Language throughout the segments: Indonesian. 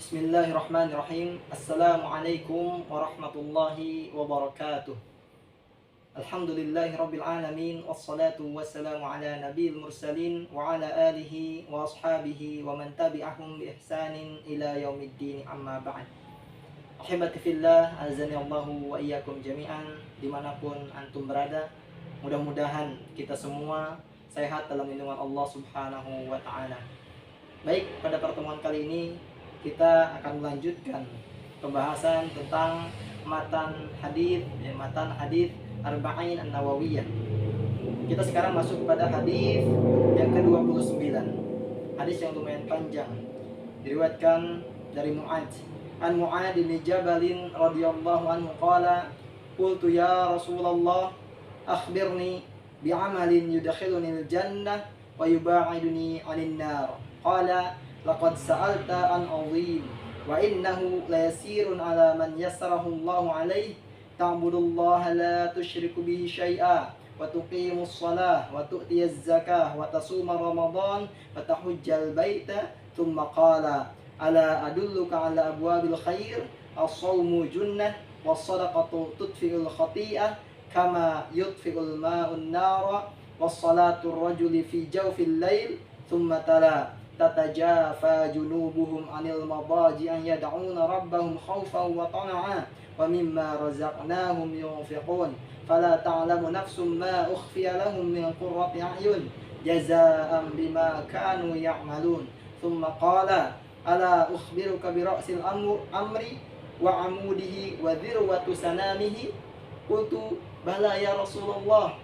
Bismillahirrahmanirrahim. Assalamualaikum warahmatullahi wabarakatuh. Alhamdulillahirabbil alamin wassalatu wassalamu ala nabiyil mursalin wa ala alihi wa ashabihi wa man tabi'ahum bi ihsanin ila yaumiddin amma ba'd. Ahibati fillah, azani Allahu wa iyyakum jami'an dimanapun antum berada. Mudah-mudahan kita semua sehat dalam lindungan Allah Subhanahu wa taala. Baik, pada pertemuan kali ini kita akan melanjutkan pembahasan tentang matan hadis Arba'in An-Nawawiyah. Kita sekarang masuk pada hadis yang ke-29. Hadis yang lumayan panjang. Diriwayatkan dari Mu'adz bin Jabal radhiyallahu anhu qala qultu ya Rasulullah akhbirni bi'amalin yudkhiluni al-jannah wa yuba'iduni 'anil nar. Qala laqad sa'alta an 'azim wa innahu la yasirun 'ala man yassarahu Allahu 'alaihi ta'budullaha la tusyriku bihi syai'a wa tuqimus shalah wa tu'tiyaz zakah wa tasuma ramadan wa tahujjal baita thumma qala ala adulluka 'ala abwabil khair as-shawmu junnah was-sadaqatu tudfi'ul khati'ah kama yudfi'ul ma'un nara was-salatu ar-rajuli fi jawfil lail thumma tala tatajafa junubuhum 'anil madaji'i yad'una rabbahum khaufan wa tama'an wa mimma razaqnahum yunfiqun fala ta'lamu nafsum ma ukhfiya lahum min qurrati a'yun jazaa'an bima kanu ya'malun. Thumma qala ala ukhbiruka bi ra'sil amri wa 'amudihi wa dhirwatu sanamihi. Qultu bala ya Rasulullah.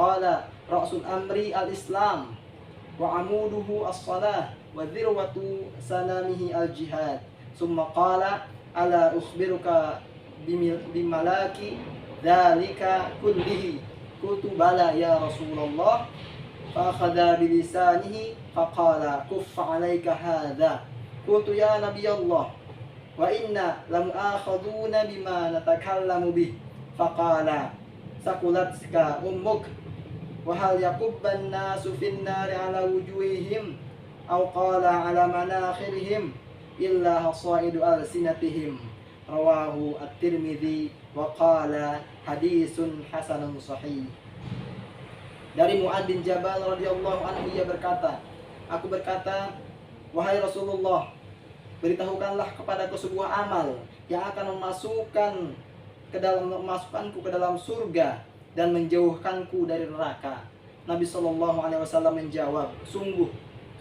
Qala ra'sul amri al-islam wa amuduhu as-salah wa dhirwatu sanamihi al-jihad. Summa qala ala ukhbiruka bimalaki dhalika kullihi. Qultu bala ya Rasulullah. Fa akhadha bilisanihi faqala kuffa alayka hadha. Qultu ya Nabiyallah wa inna lam akhaduna bima natakallamu bih. Faqala sakulatka ummuk wa hal yakubban nasu fin nari ala wujuhihim aw qala ala manakhirihim illa hasaidu alsinatihim. Rawahu at-Tirmidzi wa qala hadisun hasanun sahih. Dari Mu'adz bin Jabal radhiyallahu anhu, ia berkata, aku berkata, wahai Rasulullah, beritahukanlah kepadaku sebuah amal yang akan memasukkanku ke dalam surga dan menjauhkanku dari neraka. Nabi SAW menjawab, sungguh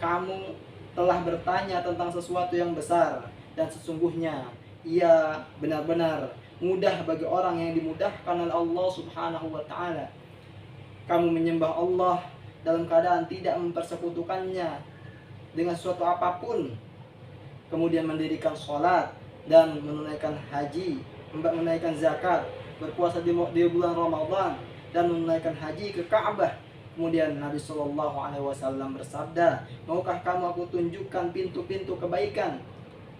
kamu telah bertanya tentang sesuatu yang besar, dan sesungguhnya ia benar-benar mudah bagi orang yang dimudahkan oleh Allah Subhanahu wa ta'ala. Kamu menyembah Allah dalam keadaan tidak mempersekutukannya dengan suatu apapun, kemudian mendirikan sholat dan menunaikan haji, menunaikan zakat, berpuasa di bulan Ramadan dan menunaikan haji ke Ka'bah. Kemudian Nabi SAW bersabda, maukah kamu aku tunjukkan pintu-pintu kebaikan?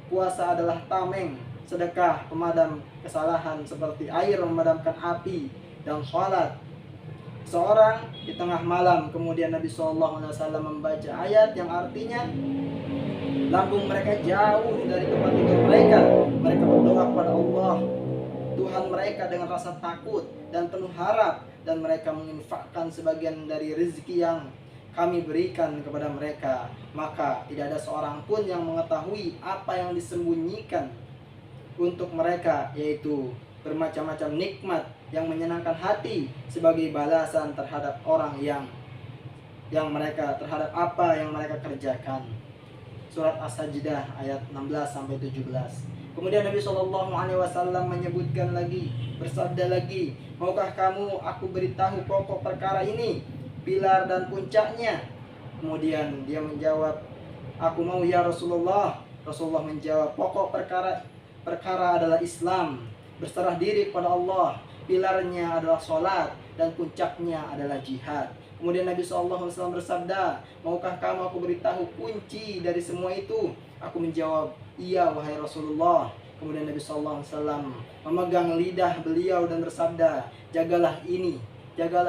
Puasa adalah tameng, sedekah pemadam kesalahan seperti air memadamkan api, dan sholat seorang di tengah malam. Kemudian Nabi SAW membaca ayat yang artinya lambung mereka jauh dari tempat tidur mereka. Mereka berdoa kepada Allah Tuhan mereka dengan rasa takut dan penuh harap, dan mereka menginfakkan sebagian dari rezeki yang kami berikan kepada mereka. Maka tidak ada seorang pun yang mengetahui apa yang disembunyikan untuk mereka, yaitu bermacam-macam nikmat yang menyenangkan hati sebagai balasan terhadap orang yang terhadap apa yang mereka kerjakan. Surat As-Sajdah ayat 16-17. Kemudian Nabi SAW menyebutkan lagi, bersabda lagi, maukah kamu aku beritahu pokok perkara ini, pilar dan puncaknya? Kemudian dia menjawab, aku mau ya Rasulullah. Rasulullah menjawab, pokok perkara adalah Islam, berserah diri kepada Allah, pilarnya adalah sholat, dan puncaknya adalah jihad. Kemudian Nabi SAW bersabda, maukah kamu aku beritahu kunci dari semua itu? Aku menjawab, iya wahai Rasulullah. Kemudian Nabi SAW memegang lidah beliau dan bersabda, jagalah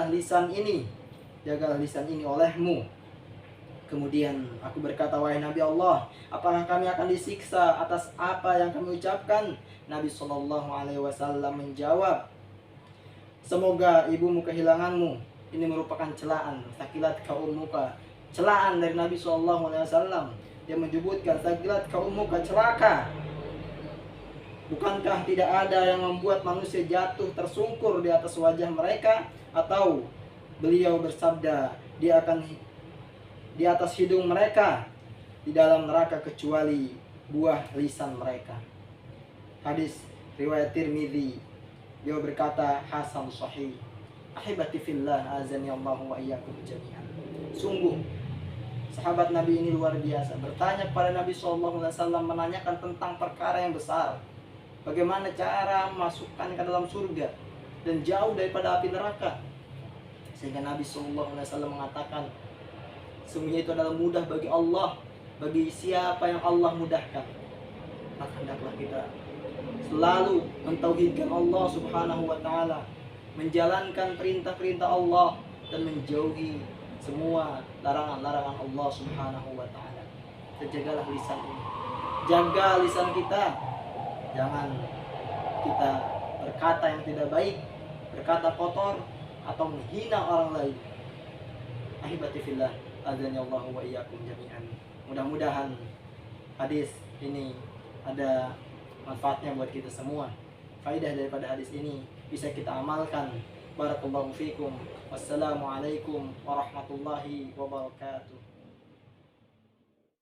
lisan ini olehmu. Kemudian aku berkata, wahai Nabi Allah, apakah kami akan disiksa atas apa yang kami ucapkan? Nabi Shallallahu Alaihi Wasallam menjawab, semoga ibumu kehilanganmu. Ini merupakan celaan, sakilat kaum muka. Celaan dari Nabi Shallallahu Alaihi Wasallam. Dia menyebutkan, sakilat kaum muka, celaka. Bukankah tidak ada yang membuat manusia jatuh tersungkur di atas wajah mereka? Atau beliau bersabda, dia akan di atas hidung mereka di dalam neraka kecuali buah lisan mereka. Hadis riwayat Tirmidzi. Beliau berkata hasan sahih. Ahibati fillah, azani Allah wa iyyakum jami'an. Sungguh sahabat Nabi ini luar biasa, bertanya kepada Nabi SAW, menanyakan tentang perkara yang besar. Bagaimana cara masukkan ke dalam surga dan jauh daripada api neraka. Sehingga Nabi SAW mengatakan, sungguhnya itu adalah mudah bagi Allah, bagi siapa yang Allah mudahkan. Maka hendaklah kita selalu mentauhidkan Allah Subhanahu wa Ta'ala, menjalankan perintah-perintah Allah dan menjauhi semua larangan-larangan Allah Subhanahu wa Ta'ala. Jagalah lisan ini, jaga lisan kita. Jangan kita berkata yang tidak baik, berkata kotor atau menghina orang lain. Ahibati fillah, azani Allah wa iyyakum jami'an. Mudah-mudahan hadis ini ada manfaatnya buat kita semua. Faidah daripada hadis ini bisa kita amalkan. Barakallahu fikum. Wassalamualaikum warahmatullahi wabarakatuh.